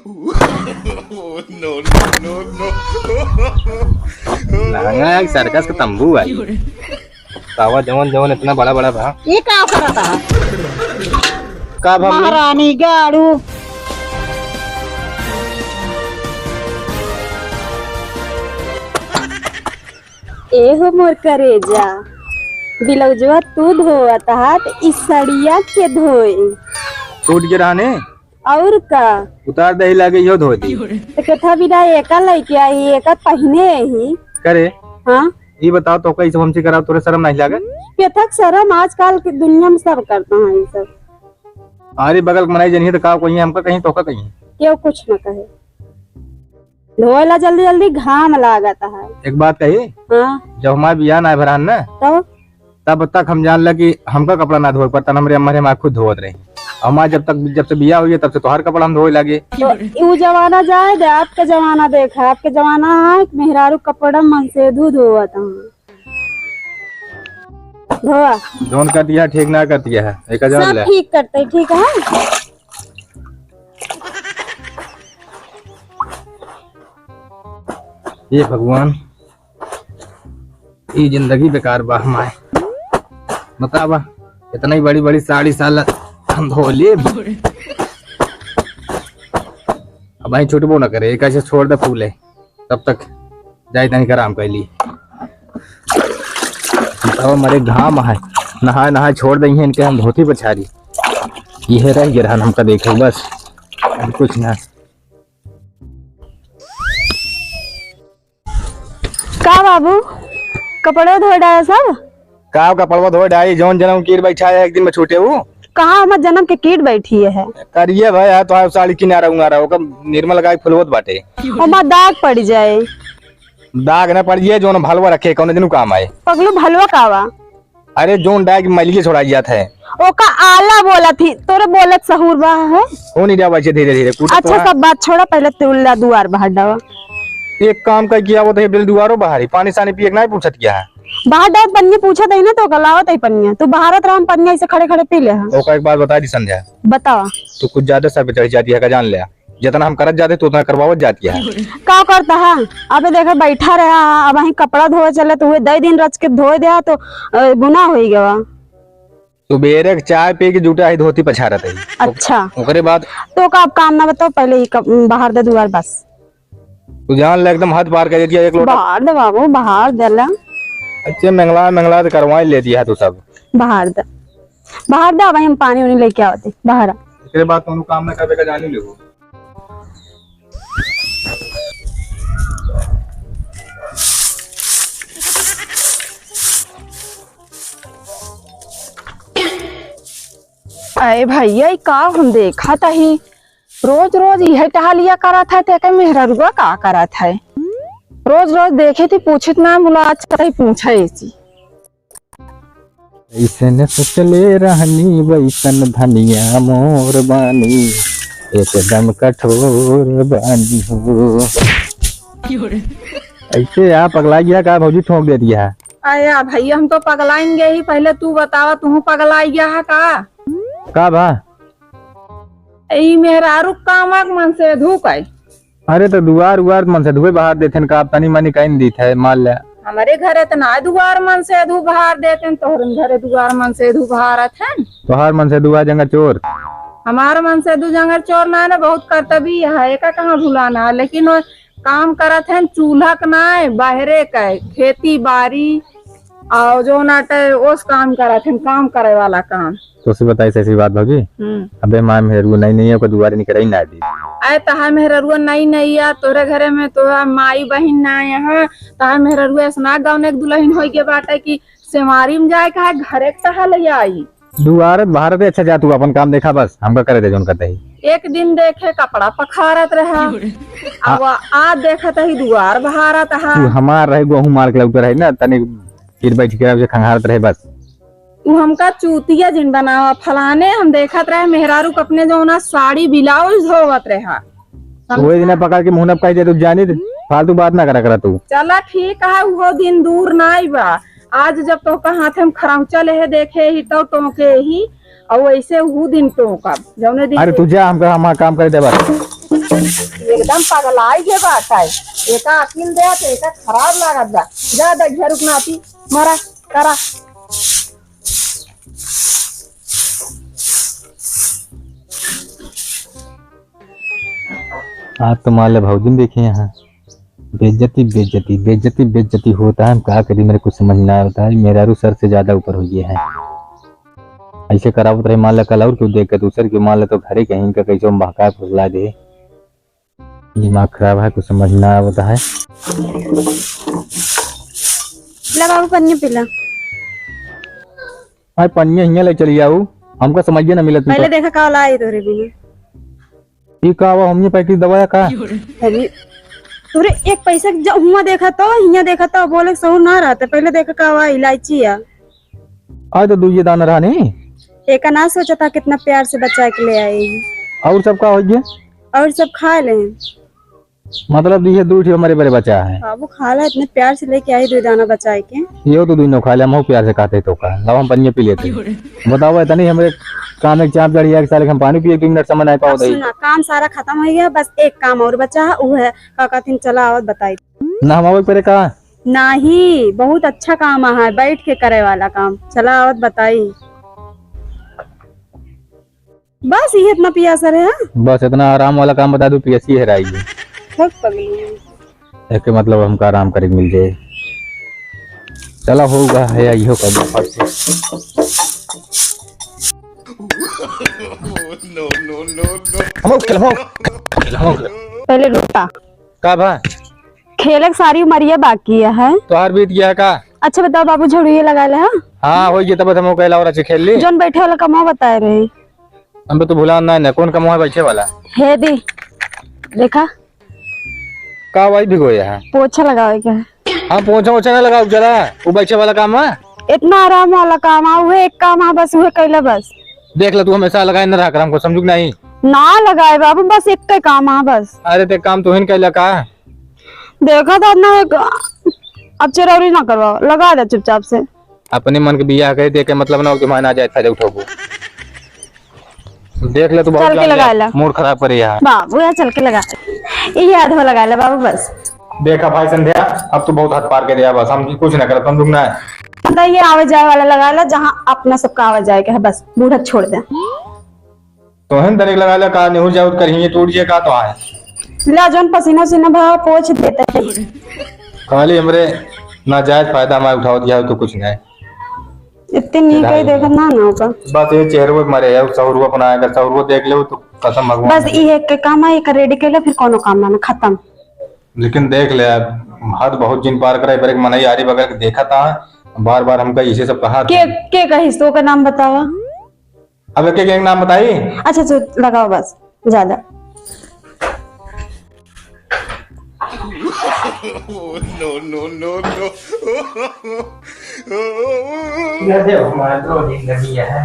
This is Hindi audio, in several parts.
नो नो नो लहंगा एक सर्कस का तंबू आई तावा जवन जवन इतना बड़ा बड़ा था। ये का करता है का भाभी महारानी गाड़ू एहो मोर करेजा बिलौजवा तू धोवत हाथ इस सड़िया के धोए टूट के रहने और का उतार दही लागे यो धो दी तो कथा बिना एका लेके आई एका पहने ही करे। हाँ ये बताओ तो कैसे हमसे कराओ तोरे शर्म नहीं लागे। कथक शर्म आजकल की दुनिया में सब करता है ये सब। अरे बगल मनाई जनी तो का कहीं हमका कहीं तोका कहीं क्यों कुछ न कहे धोएला जल्दी जल्दी घाम लागता है। एक बात कही हाँ जब हमारे बियाह ना भरान ना तो तब तक हम जान ला कि हमका कपड़ा ना धोए पड़ता हमारे अम्मा खुद धोत रहे। हमारे जब से बियाह हुई तब से तोहर कपड़ा हम धोए लगे। तो वो जमाना जाए दे आपका जमाना देखा आपके जमाना है मेहरारू कपड़ा मन से धोआ था धोआ जोन कर दिया ठीक ना कर दिया है एक हजार सब ले ठीक करते ठीक है। ये भगवान ये जिंदगी बेकार बा हमारे बतावा इतना ही बड़ी बड़ी साड़ी साल हम धो लिए अब वही छुटबो न करे एक ऐसे छोड़ दे फूले तब तक जाए तनी कराम कर ली अब हमारे घाम है नहा नहा छोड़ दी है इनके हम धोती पर छारी ये रह गिरहन हमका देखे बस कुछ ना। का बाबू कपड़े धो डाया सब का कपड़वा धो डाई जौन जन्म कीट बैठा है एक दिन में छूटे वो कहाँ हमारे जन्म के कीट बैठी है करिए भाई यार तो साड़ी किनारा उंगारा होकर निर्मल लगा फुलवत बाटे हमारा दाग पड़ जाए दाग न पड़िए जो भलवा रखे कौन दिन काम आए पगलू भलवा कावा अरे जोन डाग मलिए छोड़ा जाता है ओका आला बोला थी तोरे बोलत सहूर बा है हो नहीं जावा धीरे धीरे अच्छा सब बात छोड़ा पहले तुल्ला दुआर बाहर डावा एक काम का किया वो तो बिल दुआरो बाहरी पानी सानी पिए नहीं पूछत क्या है बाहर डाल पन्नी पूछा था ना तो गलावत है पन्निया तू बाहर राम पन्निया से खड़े खड़े पी ले ओका एक बात बता दी संध्या बतावा तू कुछ ज्यादा सब चढ़ जाती है का जान लिया जितना हम करत जाते तो उतना करवावत जाती है का करता है अबे देखा बैठा रहा अब वही कपड़ा धोए चले तो हुए 2 दिन रच के धोए दिया तो गुना हो गया सुबेरे चाय पी के जूटा ही धोती पछारत है। अच्छा ओकरे बाद तो का काम ना बताओ पहले ही बाहर दे दुआर बस तू जान ले एकदम हद पार कर देती है एक लोटा बाहर दे बाबू बाहर देला अच्छे मंगला तो करवाई लेती है तू सब बाहर दे वही हम पानी उनी लेके आवते बाहर उसके बाद तुम काम ना करवे का जानी ले अरे भैया का हम देखा था ही रोज रोज यह टहलिया करा था ते मेहररुआ का करा था रोज रोज देखे थी पूछत ना बोला आज कहीं पूछा ऐसी ऐसे न सोचले रहनी वैसन धनिया मोर बानी एकदम कठोर बानी हो ऐसे आप पगला गया का भौजी ठोक दे दिया है। आया भैया हम तो पगलाएंगे ही पहले तू बतावा तू पगलाई गया है का बा ई मेहरारू कामक मन से धूक है अरे तो दुआर उआर मन से धुए बाहर देथे का तनी मनी कहीं दी थे मान ले हमारे घरे तो ना दुआर मन से धू बाहर देते तोहर घरे दुआर मन से धू बाहर थे तोहार मन से दुआ जंगा चोर हमारे मन से दू जंगर चोर ना ना बहुत कर्तव्य है एक कहाँ भुलाना है लेकिन काम करत है चूल्हा का ना बाहरे का खेती बाड़ी और जो नाटे उस काम करत है काम करे वाला काम तो से बताई ऐसी बात भाभी अबे माँ मेहरु नहीं है दुआरे निकल ना दी आए तहा मेहरुआ नहीं आ तोरे घरे में तो माई बहन ना यहाँ तहा मेहरुआ सुना गाँव एक दुल्हन हो गए बाटे की सेमारी में जाए का घरे टहा ले आई दुआरे बाहर दे अच्छा जा तू अपन काम देखा बस हमका करे दे जोन करते ही एक दिन देखे कपड़ा पखारत रहा अब आज देखत ही दुआर बहारत है तू हमार रहे गेहूं मार के लौट रहे ना तनी फिर बैठ के खंगारत रहे बस तू हमका चूतिया जिन बनावा फलाने हम देखत रहे मेहरारू अपने जो ना साड़ी ब्लाउज धोवत रहा वही दिन पकड़ के मुंह कह दे तू जानी फालतू बात ना करा तू चला ठीक है वो दिन दूर नहीं बा आज जब तो हाथ में खरौचा ले देखे ही तो टोके ही और वैसे वो दिन टोका जौने दिन अरे तुझे हम काम कर दे बस एकदम पगलाई के बात है। एका अकिल दे तो एका खराब लागत बा। जा दे रुकना आती मारा करा। आप तो मान लो भाऊजी देखे यहाँ बेइज्जती बेइज्जती बेइज्जती बेइज्जती होता है। हम क्या करी, मेरे कुछ समझ ना आता है। मेरा रू सर से ज्यादा ऊपर हो गया है। ऐसे करावत रहे, मान लो कल और क्यों देख के दूसर क्यों मान लो तो घरे कहीं का कैसे बहका फुसला दे। दिमाग खराब है, कुछ समझ ना आता है। बाबू पन्नी पिला। भाई पन्निया हियां ले चली जाऊ, हमको समझिए ना मिलत। पहले देखा का लाई तोरे बिना ये का हुआ, हमने पैकेट दवाया का अरे तोरे एक पैसा हुआ देखा तो हियां देखा तो बोले सहू ना रहता। पहले देखा का हुआ इलायची है। आज तो दूसरे दाना रहा नहीं। एक ना सोचा था कितना प्यार से बचा के ले आएगी। और सब का हो गया, और सब खा ले। मतलब ये दूध हमारे बड़े बचा है। बाबू खा ला, इतने प्यार से लेके आई 2 दाना बचा के। ये तो दोनों खा ले, हम प्यार से खाते तो का लाओ हम पन्निया पी लेते। बताओ इतना नहीं हमारे काम एक चाप चढ़ी है, साले हम पानी पिए 2 मिनट समझ नहीं पाओ। सुना काम सारा खत्म हो गया, बस एक काम और बचा है, वो है काका तीन चला आवत बताई ना हम पर का नहीं। बहुत अच्छा काम है, बैठ के करे वाला काम। चला आवत बताई बस ये इतना पियासर है। बस इतना आराम वाला काम बता दो, पीएससी है राई एक मतलब हमका आराम करे मिल जाए। चला होगा है यो कब No, no, no, no. पहले लूटा का भा खेले सारी उमरिया बाकी है तो हार बीत गया का। अच्छा बताओ बाबू झोड़ू ये लगा ले। हाँ हो गया, तब हम कहला और अच्छे खेल ली। जोन बैठे वाला कमा बताए रहे हम तो भुला ना कौन कमा बैठे वाला है दी देखा का वही भिगोया है। पोछा लगावे के हाँ पोछा ओछा ना लगाओ जरा, वो बैठे वाला काम है। इतना आराम वाला काम है, वो एक काम है बस, वो कैला बस। देख लो तू हमेशा लगाए न रहा कर, हमको समझू नहीं ना लगाए बाबू, बस एक का काम है बस। अरे ते काम तो हिन कहला का देखा था ना अब चिरौरी ना करवाओ, लगा दे चुपचाप से। अपने मन के बिया कह दे के मतलब ना हो कि मान आ जाए फायदा उठोबो। देख ले तू चल के लगा ले, मूड खराब करे यार बाबू यार चल के लगा ये याद हो लगा ले बाबू बस। देखा भाई संध्या अब तो बहुत हद पार के दिया, बस हम कुछ ना कर समझू ना। ये आवे जाए वाला लगा ला जहाँ अपना सबका आवे जाए है, बस बूढ़ा छोड़ दे। तो हम तरीक लगा ले का नहीं जाओ करिए टूट जे का तो आए ला जोन पसीना सीना भाव पोछ देता है। खाली हमरे नाजायज फायदा हमारे उठाओ दिया तो कुछ नहीं। इतनी नहीं कहीं देखा ना ना होगा, बस ये चेहरे पे मरे है सौरव अपना अगर सौरव देख ले तो कसम भगवान। बस ये एक काम है, एक रेडी कर ले फिर कोनो काम ना खत्म। लेकिन देख ले हद बहुत जिन पार करे, पर मनई आरी बगल के देखा था बार बार हमका इसे सब कहा। के कहिस तो का नाम बतावा। अब एक नाम बताई। अच्छा तो लगाओ बस ज्यादा। No, no, no, no. ये हमारा तो जिंदगी है।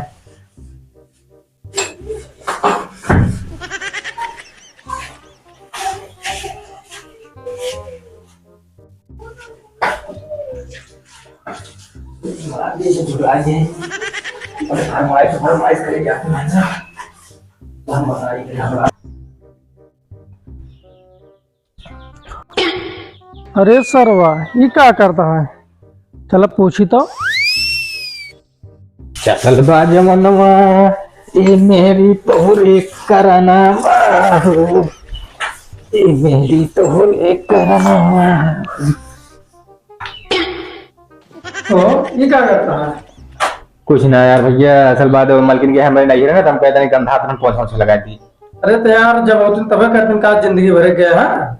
अरे सरवा ये क्या करता है, चल पूछी तो। चल बाज मनवा ये मेरी तोहरे करना हो, ये मेरी तोहरे करना। तो ये क्या करता है। कुछ ना यार भैया, असल बात है मालकिन के हमारे नहीं है ना, तो हम कहते नहीं कंधा तो पहुंच लगा दी। अरे तो यार जब होती तब करते का जिंदगी भर गया है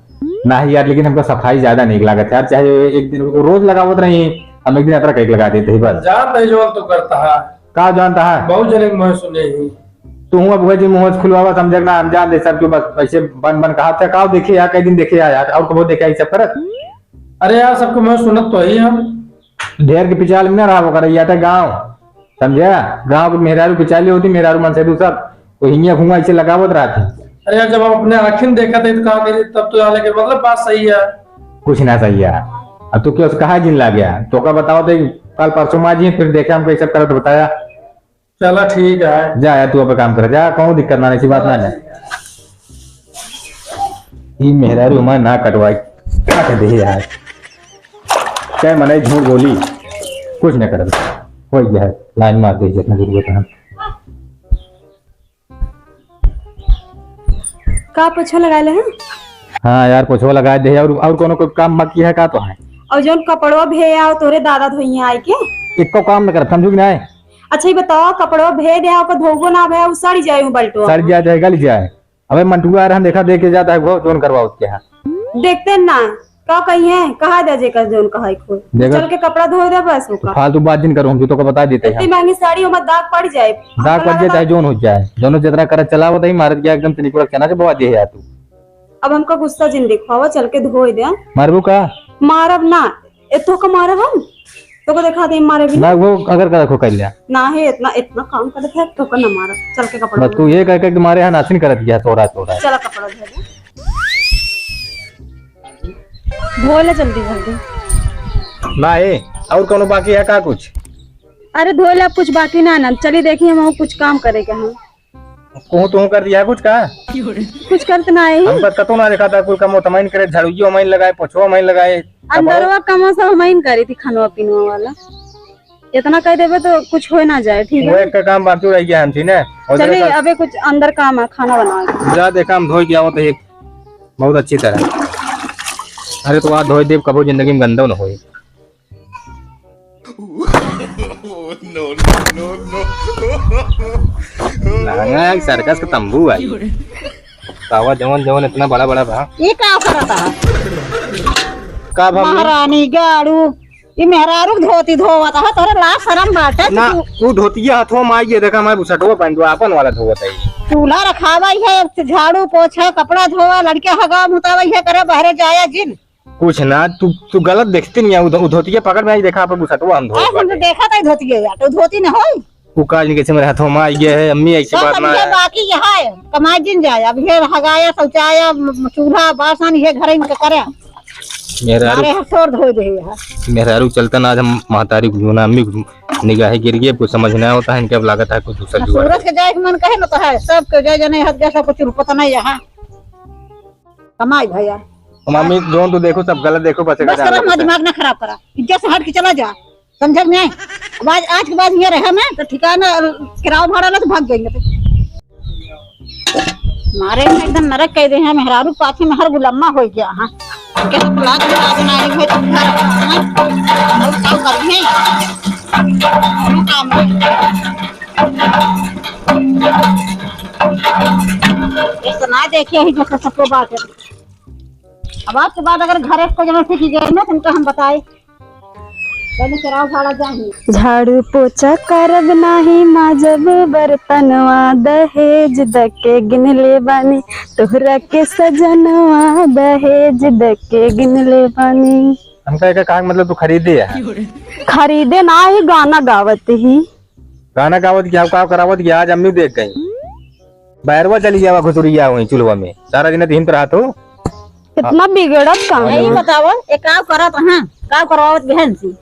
ना ही यार, लेकिन हमको सफाई ज्यादा नहीं लागत यार। चाहे एक दिन रोज लगावत रही, हम एक दिन अतरा कहीं लगा देते ही बस। जानता है जो तो करता है, का जानता है बहुत जने मुँह सुने ही तू अब वही मुँह खुलवावा समझना, हम जान दे सब क्यों बस पैसे बन बन कहा था। देखे यार कई दिन देखे यार, और कबो देखे सब करत। अरे यार सबको मुँह सुनत तो ही हम ढेर के पिछाल में ना रहा वो कर गाँव समझा, गाँव के मेहरारू पिछाली होती, मेहरारू मन से तू सब वो हिंगा घूंगा ऐसे लगावत रहा थी। अरे यार जब हम अपने आँखिन देखा थे तो कहा करी तब तो यहाँ लेके मतलब बात सही है। कुछ ना सही है। अब तू क्यों कहा जिन ला गया तो का बताओ तो कल परसों माँ जी फिर देखे हम कैसे करत बताया। चला ठीक है जा यार तू अब काम कर जा, कौन दिक्कत ना ऐसी बात ना है। ये मेहरारू मैं ना कटवाई काट दे यार, क्या मने झूठ बोली कुछ न कर हो गया है, लाइन मार दे जितना जरूरत है। का पोछा लगा ले हैं? हाँ यार पोछवा लगा दे, और कोनो कोई काम बाकी है का तो है? और जौन कपड़वा भे आओ तोरे दादा धोइया आए के। एको काम न कर समझू कि नहीं? अच्छा ये बताओ कपड़वा भे दे आओ को धोबो ना भे सड़ जाए बल्टो सड़ जा जाए गल जाए। अबे मंटुआ हम देखा दे के जाता है वो जोन करवा उसके यहाँ देखते ना का कही है कहा दे जे कर जोन कहा खो चल के कपड़ा धो दे बस होगा। फालतू बात जिन करूँ तो बता देते हैं इतनी महंगी साड़ी में दाग पड़ जाए, दाग पड़ जाए चाहे जोन हो जाए, दोनों जितना कर चला वो मार गया एकदम तनिक चना से बवा दिए यार तू। अब हमका गुस्सा जिन दिखावा चल के धो दे। मारबू का? मारब ना इतो का मारब हम तो को दिखा दे मारे भी ना वो अगर का रखो कर लिया ना है इतना इतना काम कर दे तो का ना मार चल के कपड़ा बस तू ये कह के मारे है नासिन करत गया थोड़ा थोड़ा। चल कपड़ा धो दे धो ले जल्दी जल्दी ना ए और कोनो बाकी है का कुछ? अरे धो ले अब कुछ बाकी ना ना चलिए देखिए हम कुछ काम करे के हम को तू कर दिया कुछ का? कुछ करते ना है हम तो ना देखा था कोई कमो तमाइन करे झाड़ूयो माइन लगाए पोछवा माइन लगाए अंदरवा कमो सब हम करी थी खानवा पीनवा वाला इतना कह देवे तो कुछ हो ना जाए। ठीक वो है एक का काम बाकी रह गया हम थी ना चलिए अबे कुछ अंदर काम है खाना बना जा देखा हम धोई गया हो तो एक बहुत अच्छी तरह। अरे तो धोई देव कबो जिंदगी में गंदा न होए। No, no, no, no. लगा सर्कस का तंबू है तावा जवन जवन इतना बड़ा बड़ा था। ये का करता है का भाभी महारानी गाड़ू ये मेहरारू धोती धोवता है तोरे ला शरम बाटे ना तू धोतिया हथवा में आइए देखा मैं बुसटवा पहन दो अपन वाला धोवत है चूल्हा रखावा है झाड़ू पोछा कपड़ा धोवा लड़के हगा मुतावा है करे बाहर जाया जिन कुछ ना तू गलत देखती नहीं है धोतिया पकड़ में आई देखा अपन बुसटवा हम धो हम तो देखा था धोती है तो धोती न होई तू काज कैसे मेरे हाथों में आइए है अम्मी ऐसी सब बात ना ये है। बाकी यहाँ है कमाई जिन जाए अब ये हगाया शौचाया चूल्हा बासन ये घर में करे अरे हसोर धो दे यहाँ मेहरारू चलता ना आज हम महतारी को ना अम्मी को निगाहें गिर गई कुछ समझ नहीं होता है इनके अब लागत है कुछ दूसरा जुगाड़। सूरज के जाए मन कहे ना तो है सब के जाए जने हद जैसा कुछ पता नहीं यहाँ कमाई भैया मम्मी जो तो देखो सब गलत देखो बस बस करो अपना दिमाग ना खराब करा इज्जत से हट के चला जा समझ में अब आज के बाद ये रहे मैं तो ठिकाना किराया भाड़ा ना तो भाग जाएंगे तो मारे में एकदम नरक कह दे हैं मेहरारू पाछे में हर गुलम्मा हो गया हां के सब लाग लगा बनाई है और काम कर रहे हैं काम एक ना देखिए ही जैसे सबको बात है। अब आज के बाद अगर घर को जमा सीखी गए ना तुमको हम बताए पहले किराया भाड़ा जाए झाड़ू पोछा करब नाही माजब बर्तनवा दहेज दके गिन ले बानी तोहरा के सजनवा दहेज दके गिन ले बानी। हमका एक कहा मतलब तू खरीदे है खरीदे ना ही गाना गावत ही गाना गावत क्या का करावत गया आज अम्मी देख गई बैरवा चली जावा घुसुरिया वही चुलवा में सारा दिन दिन पर रहा तो इतना बिगड़त का यही बताओ एक काम करत हां काम करवावत बहन सी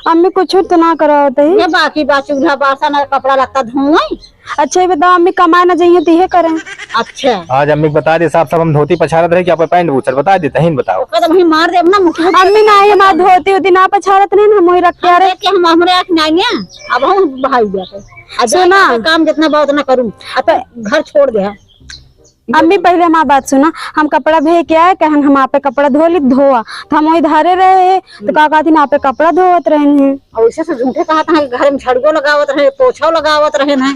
अम्मी कुछ तो ना करावत है ये बाकी बा चूल्हा बासन और कपड़ा लगता धोई। अच्छा ये बताओ अम्मी कमाए ना जाइए तो ये करें। अच्छा आज अम्मी को बता दे साहब सब हम धोती पछाड़त रहे क्या पैंट बूचर बता देते हैं बताओ ओका तो वही मार देब ना मुठा अम्मी ना ये माँ धोती होती ना पछाड़त नहीं हम वही रखते आ रहे के हम हमरे आंख नहीं है अब हम भाई जाते सुना काम जितना बहुत ना करूं अब घर छोड़ दे। अम्मी पहले हमारी बात सुना हम कपड़ा भेज के आए कहन हम आप पे कपड़ा धो ली धोआ तो हम वही धारे रहे तो का कहती आप पे कपड़ा धोवत रहे हैं और उसे से झूठे कहा था घर में झड़गो लगावत रहे पोछा लगावत रहे ना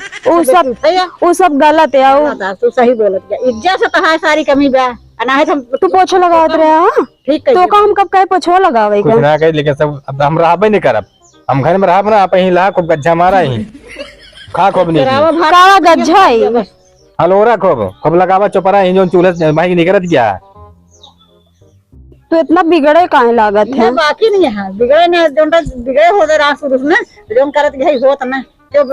वो सब गलत है वो तू सही बोलत गया इज्जत से तो है सारी कमी बा अना हम तू पोछा लगावत रहे हां ठीक तो का हम कब कहे पोछा लगावे कुछ ना कहे लेकिन सब अब हम रहबे नहीं करब हम घर में रहब ना आप ही ला खूब गज्जा मारा ही खा खूब नहीं कावा गज्जा है हलोरा खूब लगावा चौपरा ही जो चूल्हा माही निकलत गया तो इतना बिगड़े काहे लागत है बाकी नहीं है बिगड़े ने जोंटा बिगड़े हो दे रात शुरू में जोन करत गई होत ना जो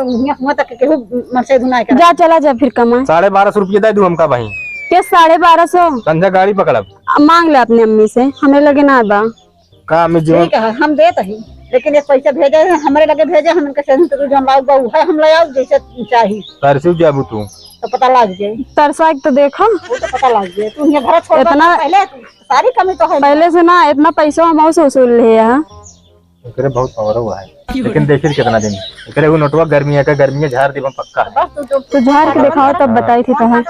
हुआ तक केहू मन से धुनाई कर जा चला जा फिर कमा 1250 रुपये दे दूं हमका भाई के 1250 संध्या गाड़ी पकड़ब मांग ले अपने अम्मी से हमें लगे ना बा का अम्मी जो ठीक है हम देत ही लेकिन एक पैसा भेजे हमारे लगे भेजे हम इनके सही तो जोन लाऊ बहू है हम ले आओ जैसे चाहिए तरसू जाबू तू तो पता लग जाए, तरसा के तो देखो, वो तो पता लग जाए। तू ये घर छोड़ इतना- पहले सारी कमी तो है। पहले से ना इतना पैसा हम से वसूल रहे हैं। एकरे बहुत पावर हुआ है, लेकिन देखिए कितना दिन एकरे वो नोटवा गर्मी है का गर्मी झाड़ देबम पक्का है। बस तू जो तो झाड़ के दिखाओ तब बताई थी तो है।